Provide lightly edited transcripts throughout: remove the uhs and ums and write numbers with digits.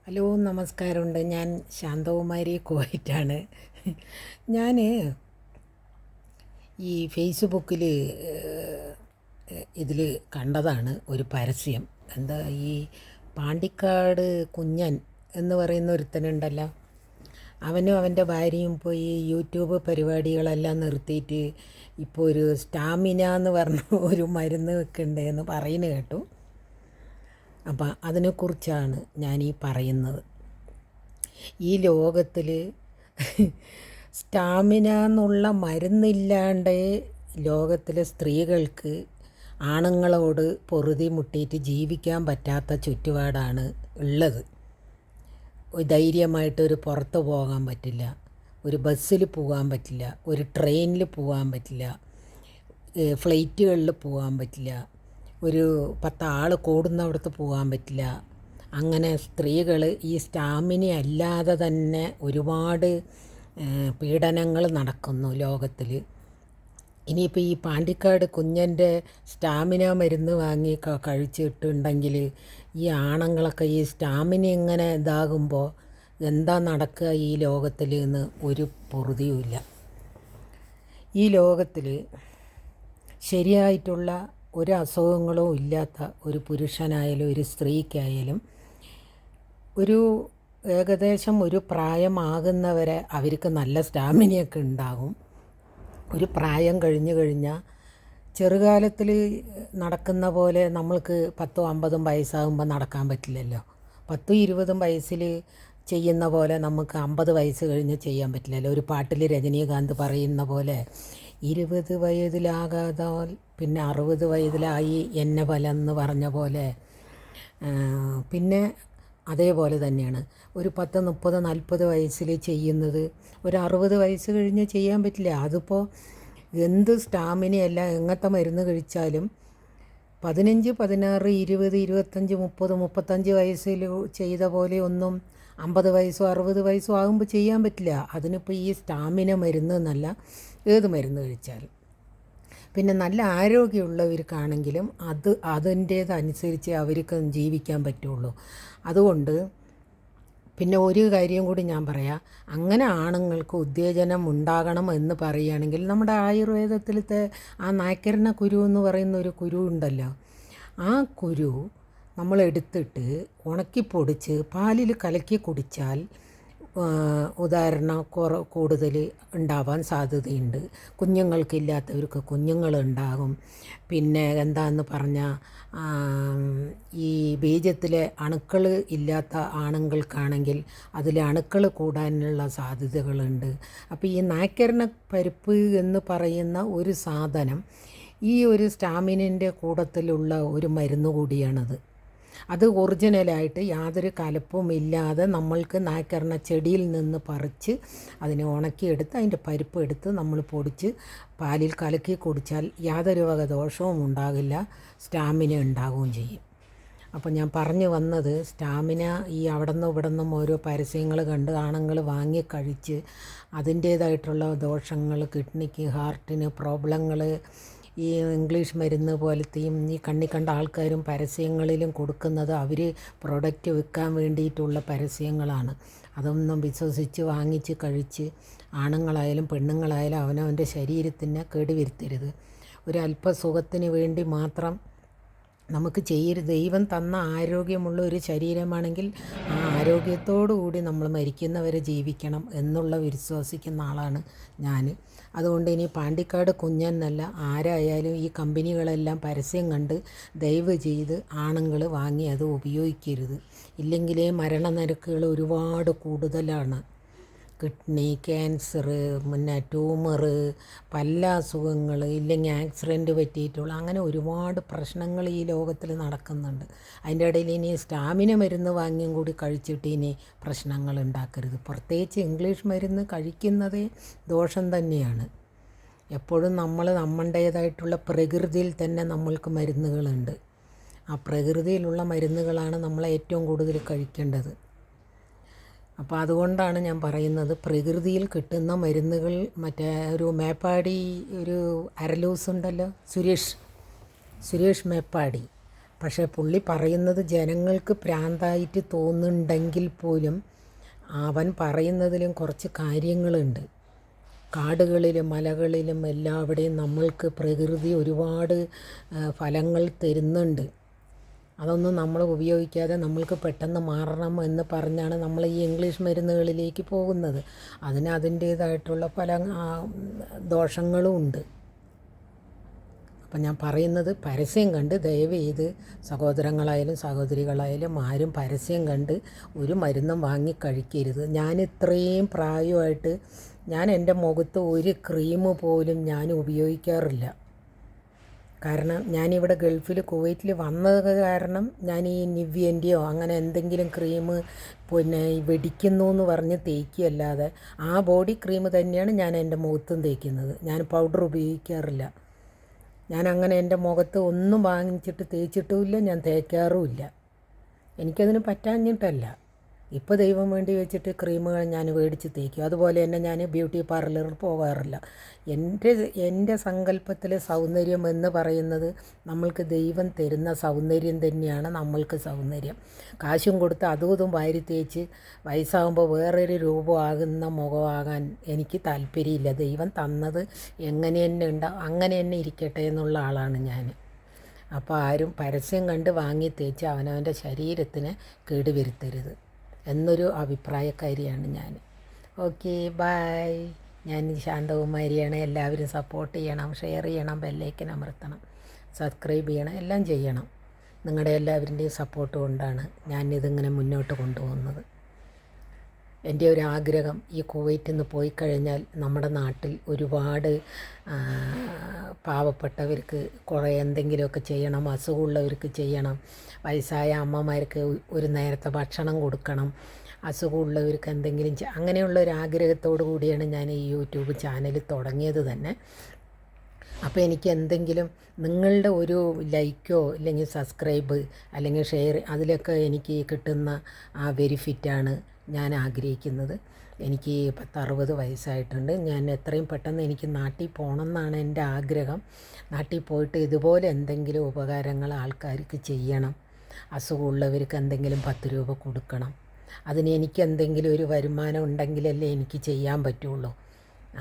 Hello നമസ്കാരമുണ്ട്. ഞാൻ ശാന്തകുമാരി കുവൈറ്റാണ്. ഞാൻ ഈ ഫേസ്ബുക്കിൽ ഇതിൽ കണ്ടതാണ് ഒരു പരസ്യം. എന്താ ഈ പാണ്ടിക്കാട് കുഞ്ഞൻ എന്ന് പറയുന്ന ഒരുത്തനുണ്ടല്ലോ, അവനും അവൻ്റെ ഭാര്യയും പോയി യൂട്യൂബ് പരിപാടികളെല്ലാം നിർത്തിയിട്ട് ഇപ്പോൾ ഒരു സ്റ്റാമിന എന്ന് പറഞ്ഞ ഒരു മരുന്ന് വെക്കുന്നുണ്ടെന്ന് പറയുന്നത് കേട്ടു. അപ്പം അതിനെക്കുറിച്ചാണ് ഞാൻ ഈ പറയുന്നത്. ഈ ലോകത്തിൽ സ്റ്റാമിന എന്നുള്ള മരുന്നില്ലാണ്ട് ലോകത്തിലെ സ്ത്രീകൾക്ക് ആണുങ്ങളോട് പൊറുതി മുട്ടിയിട്ട് ജീവിക്കാൻ പറ്റാത്ത ചുറ്റുപാടാണ് ഉള്ളത്. ധൈര്യമായിട്ടൊരു പുറത്ത് പോകാൻ പറ്റില്ല, ഒരു ബസ്സിൽ പോകാൻ പറ്റില്ല, ഒരു ട്രെയിനിൽ പോകാൻ പറ്റില്ല, ഫ്ലൈറ്റുകളിൽ പോകാൻ പറ്റില്ല, ഒരു 10 ആൾ കൂടുന്നിടത്ത് പോകാൻ പറ്റില്ല. അങ്ങനെ സ്ത്രീകൾ ഈ സ്റ്റാമിന അല്ലാതെ തന്നെ ഒരുപാട് പീഡനങ്ങൾ നടക്കുന്നു ലോകത്തിൽ. ഇനിയിപ്പോൾ ഈ പാണ്ടിക്കാട് കുഞ്ഞൻ്റെ സ്റ്റാമിന മരുന്ന് വാങ്ങി കഴിച്ചിട്ടുണ്ടെങ്കിൽ ഈ ആണുങ്ങളൊക്കെ ഈ സ്റ്റാമിന ഇങ്ങനെ ഇതാകുമ്പോൾ എന്താ നടക്കുക ഈ ലോകത്തിൽ എന്ന് ഒരു പൊറുതിയുമില്ല. ഈ ലോകത്തിൽ ശരിയായിട്ടുള്ള ഒരു അസുഖങ്ങളോ ഇല്ലാത്ത ഒരു പുരുഷനായാലും ഒരു സ്ത്രീക്കായാലും ഒരു ഏകദേശം ഒരു പ്രായമാകുന്നവരെ അവർക്ക് നല്ല സ്റ്റാമിനയൊക്കെ ഉണ്ടാകും. ഒരു പ്രായം കഴിഞ്ഞു കഴിഞ്ഞാൽ ചെറുകാലത്തിൽ നടക്കുന്ന പോലെ നമ്മൾക്ക് 10-50 വയസ്സാകുമ്പോൾ നടക്കാൻ പറ്റില്ലല്ലോ. 10-20 വയസ്സിൽ ചെയ്യുന്ന പോലെ നമുക്ക് 50 വയസ്സ് കഴിഞ്ഞ് ചെയ്യാൻ പറ്റില്ലല്ലോ. ഒരു പാട്ടിൽ രജനീകാന്ത് പറയുന്ന പോലെ 20 വയതിലാകാതാൽ പിന്നെ 60 വയതിലായി എന്നെ ഫലം എന്ന് പറഞ്ഞ പോലെ. പിന്നെ അതേപോലെ തന്നെയാണ് ഒരു 10, 30, 40 വയസ്സിൽ ചെയ്യുന്നത് ഒരു 60 വയസ്സ് കഴിഞ്ഞ് ചെയ്യാൻ പറ്റില്ല. അതിപ്പോൾ എന്ത് സ്റ്റാമിനയല്ല എങ്ങനത്തെ മരുന്ന് കഴിച്ചാലും 15, 16, 20, 25, 30, 35 വയസ്സിൽ ചെയ്ത പോലെ ഒന്നും 50 വയസ്സോ 60 വയസ്സോ ആകുമ്പോൾ ചെയ്യാൻ പറ്റില്ല. അതിനിപ്പോൾ ഈ സ്റ്റാമിന മരുന്ന് എന്നല്ല, ഏത് മരുന്ന് കഴിച്ചാലും. പിന്നെ നല്ല ആരോഗ്യമുള്ളവർക്കാണെങ്കിലും അതിൻ്റേതനുസരിച്ച് അവർക്ക് ജീവിക്കാൻ പറ്റുള്ളൂ. അതുകൊണ്ട് പിന്നെ ഒരു കാര്യം കൂടി ഞാൻ പറയാം. അങ്ങനെ ആണുങ്ങൾക്ക് ഉത്തേജനം ഉണ്ടാകണം എന്ന് പറയുകയാണെങ്കിൽ നമ്മുടെ ആയുർവേദത്തിലത്തെ ആ നായ്ക്കരണ കുരു എന്ന് പറയുന്ന ഒരു കുരു ഉണ്ടല്ലോ, ആ കുരു നമ്മൾ എടുത്തിട്ട് ഉണക്കിപ്പൊടിച്ച് പാലിൽ കലക്കി കുടിച്ചാൽ ഉദാഹരണം കൂടുതൽ ഉണ്ടാവാൻ സാധ്യതയുണ്ട്. കുഞ്ഞുങ്ങൾക്കില്ലാത്തവർക്ക് കുഞ്ഞുങ്ങളുണ്ടാകും. പിന്നെ എന്താണെന്ന് പറഞ്ഞാൽ ഈ ബീജത്തിലെ അണുക്കൾ ഇല്ലാത്ത ആണുങ്ങൾക്കാണെങ്കിൽ അതിലെ അണുക്കൾ കൂടാനുള്ള സാധ്യതകളുണ്ട്. അപ്പോൾ ഈ നായ്ക്കരണ പരിപ്പ് എന്ന് പറയുന്ന ഒരു സാധനം ഈ ഒരു സ്റ്റാമിനൻ്റെ കൂട്ടത്തിലുള്ള ഒരു മരുന്ന് കൂടിയാണത്. അത് ഒറിജിനലായിട്ട് യാതൊരു കലപ്പും ഇല്ലാതെ നമ്മൾക്ക് നായ്ക്കരണ ചെടിയിൽ നിന്ന് പറിച്ച് അതിനെ ഉണക്കിയെടുത്ത് അതിൻ്റെ പരിപ്പ് എടുത്ത് നമ്മൾ പൊടിച്ച് പാലിൽ കലക്കി കുടിച്ചാൽ യാതൊരു വക ദോഷവും ഉണ്ടാകില്ല, സ്റ്റാമിന ഉണ്ടാവുകയും ചെയ്യും. അപ്പോൾ ഞാൻ പറഞ്ഞു വന്നത്, സ്റ്റാമിന ഈ അവിടെ നിന്നും ഇവിടെ നിന്നും ഓരോ പരസ്യങ്ങൾ കണ്ട് ആണുങ്ങൾ വാങ്ങി കഴിച്ച് അതിൻ്റേതായിട്ടുള്ള ദോഷങ്ങൾ, കിഡ്നിക്ക്, ഹാർട്ടിന് പ്രോബ്ലങ്ങൾ, ഈ ഇംഗ്ലീഷ് മരുന്ന് പോലത്തെയും ഈ കണ്ട ആൾക്കാരും പരസ്യങ്ങളിലും കൊടുക്കുന്നത് അവർ പ്രൊഡക്റ്റ് വിൽക്കാൻ വേണ്ടിയിട്ടുള്ള പരസ്യങ്ങളാണ്. അതൊന്നും വിശ്വസിച്ച് വാങ്ങിച്ച് കഴിച്ച് ആണുങ്ങളായാലും പെണ്ണുങ്ങളായാലും അവനവൻ്റെ ശരീരത്തിനെ കേടുവരുത്തരുത്. ഒരു അല്പസുഖത്തിന് വേണ്ടി മാത്രം നമുക്ക് ചെയ്യരുത്. ദൈവം തന്ന ആരോഗ്യമുള്ള ഒരു ശരീരമാണെങ്കിൽ ആ ആരോഗ്യത്തോടു കൂടി നമ്മൾ മരിക്കുന്നവരെ ജീവിക്കണം എന്നുള്ള വിശ്വസിക്കുന്ന ആളാണ് ഞാൻ. അതുകൊണ്ട് ഇനി പാണ്ടിക്കാട് കുഞ്ഞെന്നല്ല, ആരായാലും ഈ കമ്പനികളെല്ലാം പരസ്യം കണ്ട് ദയവ് ചെയ്ത് ആണുങ്ങൾ വാങ്ങി അത് ഉപയോഗിക്കരുത്. ഇല്ലെങ്കിലേ മരണനിരക്കുകൾ ഒരുപാട് കൂടുതലാണ്. കിഡ്നി ക്യാൻസർ, പിന്നെ ട്യൂമർ, പല അസുഖങ്ങൾ, ഇല്ലെങ്കിൽ ആക്സിഡൻറ്റ് പറ്റിയിട്ടുള്ള അങ്ങനെ ഒരുപാട് പ്രശ്നങ്ങൾ ഈ ലോകത്തിൽ നടക്കുന്നുണ്ട്. അതിൻ്റെ ഇടയിൽ ഇനി സ്റ്റാമിന മരുന്ന് വാങ്ങിയും കൂടി കഴിച്ചിട്ട് ഇനി പ്രശ്നങ്ങൾ ഉണ്ടാക്കരുത്. പ്രത്യേകിച്ച് ഇംഗ്ലീഷ് മരുന്ന് കഴിക്കുന്നതേ ദോഷം തന്നെയാണ്. എപ്പോഴും നമ്മളുടേതായിട്ടുള്ള പ്രകൃതിയിൽ തന്നെ നമ്മൾക്ക് മരുന്നുകളുണ്ട്. ആ പ്രകൃതിയിലുള്ള മരുന്നുകളാണ് നമ്മൾ ഏറ്റവും കൂടുതൽ കഴിക്കേണ്ടത്. അപ്പോൾ അതുകൊണ്ടാണ് ഞാൻ പറയുന്നത്, പ്രകൃതിയിൽ കിട്ടുന്ന മരുന്നുകൾ. മറ്റേ ഒരു മേപ്പാടി ഒരു അരലൂസ് ഉണ്ടല്ലോ, സുരേഷ് മേപ്പാടി, പക്ഷേ പുള്ളി പറയുന്നത് ജനങ്ങൾക്ക് ഭ്രാന്തായിട്ട് തോന്നുന്നുണ്ടെങ്കിൽ പോലും അവൻ പറയുന്നതിലും കുറച്ച് കാര്യങ്ങളുണ്ട്. കാടുകളിലും മലകളിലും എല്ലാവിടെയും നമ്മൾക്ക് പ്രകൃതി ഒരുപാട് ഫലങ്ങൾ തരുന്നുണ്ട്. അതൊന്നും നമ്മൾ ഉപയോഗിക്കാതെ നമ്മൾക്ക് പെട്ടെന്ന് മാറണം എന്ന് പറഞ്ഞാണ് നമ്മൾ ഈ ഇംഗ്ലീഷ് മരുന്നുകളിലേക്ക് പോകുന്നത്. അതിന് അതിൻ്റേതായിട്ടുള്ള പല ദോഷങ്ങളും ഉണ്ട്. അപ്പം ഞാൻ പറയുന്നത്, പരസ്യം കണ്ട് ദയവ് ചെയ്ത് സഹോദരങ്ങളായാലും സഹോദരികളായാലും ആരും പരസ്യം കണ്ട് ഒരു മരുന്നും വാങ്ങി കഴിക്കരുത്. ഞാൻ ഇത്രയും പ്രായമായിട്ട് ഞാൻ എൻ്റെ മുഖത്ത് ഒരു ക്രീം പോലും ഞാൻ ഉപയോഗിക്കാറില്ല. കാരണം ഞാനിവിടെ ഗൾഫിൽ കുവൈറ്റിൽ വന്നത് കാരണം ഞാൻ ഈ നിവ്യേൻ്റെയോ അങ്ങനെ എന്തെങ്കിലും ക്രീം പിന്നെ വെടിക്കുന്നു എന്ന് പറഞ്ഞ് തേക്കുകയല്ലാതെ ആ ബോഡി ക്രീം തന്നെയാണ് ഞാൻ എൻ്റെ മുഖത്തും തേക്കുന്നത്. ഞാൻ പൗഡർ ഉപയോഗിക്കാറില്ല. ഞാൻ അങ്ങനെ എൻ്റെ മുഖത്ത് ഒന്നും വാങ്ങിച്ചിട്ട് തേച്ചിട്ടുമില്ല, ഞാൻ തേക്കാറുമില്ല. എനിക്കതിന് പറ്റാഞ്ഞിട്ടല്ല. ഇപ്പോൾ ദൈവം വേണ്ടി വെച്ചിട്ട് ക്രീമുകൾ ഞാൻ മേടിച്ച് തേക്കും. അതുപോലെ തന്നെ ഞാൻ ബ്യൂട്ടി പാർലറിൽ പോകാറില്ല. എൻ്റെ സങ്കല്പത്തിൽ സൗന്ദര്യം എന്ന് പറയുന്നത് നമ്മൾക്ക് ദൈവം തരുന്ന സൗന്ദര്യം തന്നെയാണ് നമ്മൾക്ക് സൗന്ദര്യം. കാശും കൊടുത്ത് അതും ഇതും വാരി തേച്ച് വയസ്സാകുമ്പോൾ വേറൊരു രൂപമാകുന്ന മുഖമാകാൻ എനിക്ക് താല്പര്യമില്ല. ദൈവം തന്നത് എങ്ങനെ തന്നെ ഉണ്ടാവും അങ്ങനെ തന്നെ ഇരിക്കട്ടെ എന്നുള്ള ആളാണ് ഞാൻ. അപ്പോൾ ആരും പരസ്യം കണ്ട് വാങ്ങി തേച്ച് അവനവൻ്റെ ശരീരത്തിന് കേടുവരുത്തരുത് എന്നൊരു അഭിപ്രായക്കാരിയാണ് ഞാൻ. Okay, bye. ഞാൻ ശാന്തകുമാരിയാണ്. എല്ലാവരും സപ്പോർട്ട് ചെയ്യണം, ഷെയർ ചെയ്യണം, ബെല്ലൈക്കൻ അമർത്തണം, സബ്സ്ക്രൈബ് ചെയ്യണം, എല്ലാം ചെയ്യണം. നിങ്ങളുടെ എല്ലാവരുടെയും സപ്പോർട്ട് കൊണ്ടാണ് ഞാനിതിങ്ങനെ മുന്നോട്ട് കൊണ്ടുപോകുന്നത്. എൻ്റെ ഒരു ആഗ്രഹം, ഈ കുവൈറ്റിൽ നിന്ന് പോയി കഴിഞ്ഞാൽ നമ്മുടെ നാട്ടിൽ ഒരുപാട് പാവപ്പെട്ടവർക്ക് കുറേ എന്തെങ്കിലുമൊക്കെ ചെയ്യണം, അസുഖമുള്ളവർക്ക് ചെയ്യണം, വയസ്സായ അമ്മമാർക്ക് ഒരു നേരത്തെ ഭക്ഷണം കൊടുക്കണം, അസുഖമുള്ളവർക്ക് എന്തെങ്കിലും അങ്ങനെയുള്ള ഒരു ആഗ്രഹത്തോടു കൂടിയാണ് ഞാൻ ഈ യൂട്യൂബ് ചാനൽ തുടങ്ങിയത് തന്നെ. അപ്പോൾ എനിക്ക് എന്തെങ്കിലും നിങ്ങളുടെ ഒരു ലൈക്കോ അല്ലെങ്കിൽ സബ്സ്ക്രൈബ് അല്ലെങ്കിൽ ഷെയർ അതിലൊക്കെ എനിക്ക് കിട്ടുന്ന ആ ബെനിഫിറ്റാണ് ഞാൻ ആഗ്രഹിക്കുന്നത്. എനിക്ക് 60 വയസ്സായിട്ടുണ്ട്. ഞാൻ എത്രയും പെട്ടെന്ന് എനിക്ക് നാട്ടിൽ പോകണം എന്നാണ് എൻ്റെ ആഗ്രഹം. നാട്ടിൽ പോയിട്ട് ഇതുപോലെ എന്തെങ്കിലും ഉപകാരങ്ങൾ ആൾക്കാർക്ക് ചെയ്യണം. അസുഖമുള്ളവർക്ക് എന്തെങ്കിലും 10 രൂപ കൊടുക്കണം. അതിന് എനിക്ക് എന്തെങ്കിലും ഒരു വരുമാനം ഉണ്ടെങ്കിലല്ലേ എനിക്ക് ചെയ്യാൻ പറ്റുള്ളൂ.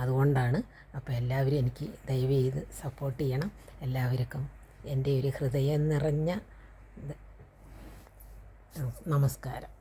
അതുകൊണ്ടാണ്. അപ്പോൾ എല്ലാവരും എനിക്ക് ദയവ് ചെയ്ത് സപ്പോർട്ട് ചെയ്യണം. എല്ലാവർക്കും എൻ്റെ ഒരു ഹൃദയം നിറഞ്ഞ നമസ്കാരം.